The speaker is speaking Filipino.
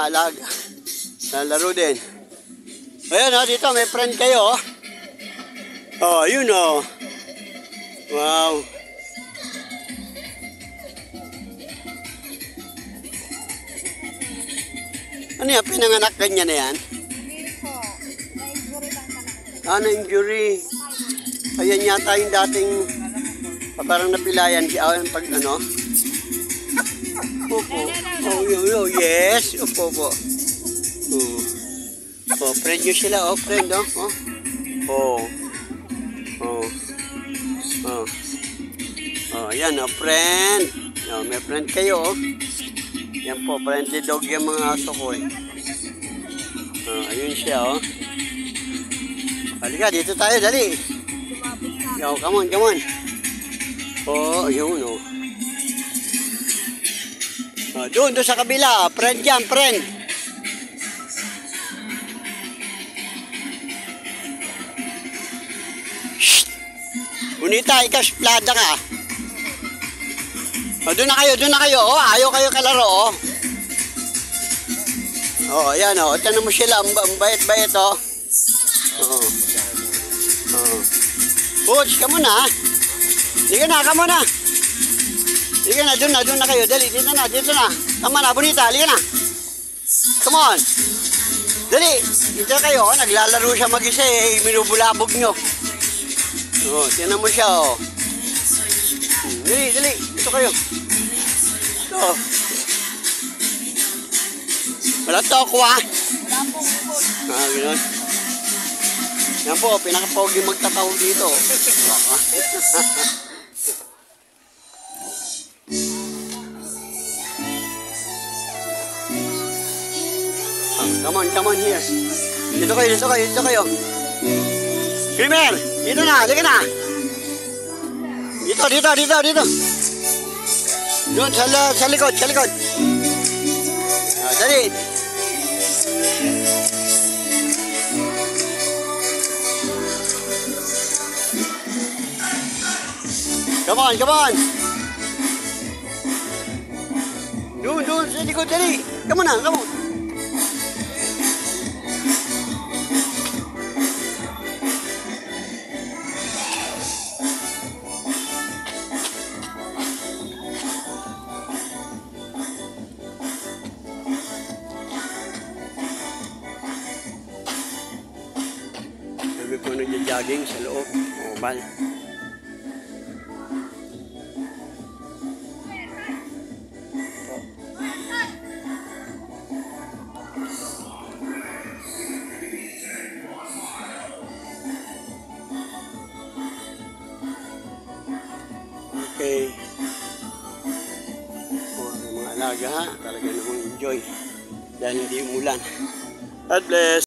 Alaga. Nalaro din. Ayan o, dito may friend kayo. Oh, yun o. Wow. Ano yan? Pinanganak ganyan na yan? Hindi po. Na-injury lang talaga. Ah, na-injury. Ayan yata yung dating parang napilayan si Awan pag ano. Opo. Oh, yes. Opo po. Oh, friend nyo sila. Oh, friend, oh. Oh. Oh. Oh. Oh, ayan, oh, friend. Oh, may friend kayo, oh. Yan po, friendly dog yung mga aso ko, eh. Oh, ayun siya, oh. Halika, dito tayo, dali. Yo, come on. Oh, ayun, oh. Oh, doon sa kabila, friend yan, friend. Shh! Unita, ikasplada ka. Oh, doon na kayo. Oh, ayaw kayo kalaro, oh. Oh, ayan, oh. Tanong mo sila, ang bait-bait, oh. Oh. Oh. Coach, ka muna, ha? Sige na, ka muna. Sige na, doon na kayo. Dali, dito na. Tama na, bonita, halika na. Come on. Dali, dito kayo. Naglalaro siya mag-isa, eh. Minubulabog nyo. Oh, tinan mo siya, oh. Dali. Dito kayo. Ito. Wala toko, ha? Wala pong food. Ah, gano'n. Yan po, pinaka-pogi magtataw dito. Come on here. Dito kayo. Creamer, dito na, halika na. Dito. Doon, sa likod. Ah, dali. Come on. Doon, sa likod, dali. Come on. Sabi ko nagja-jogging sa loob. Bal. Okay. Mga alaga, ha? Talaga namang enjoy. Dahil hindi umulan. God bless.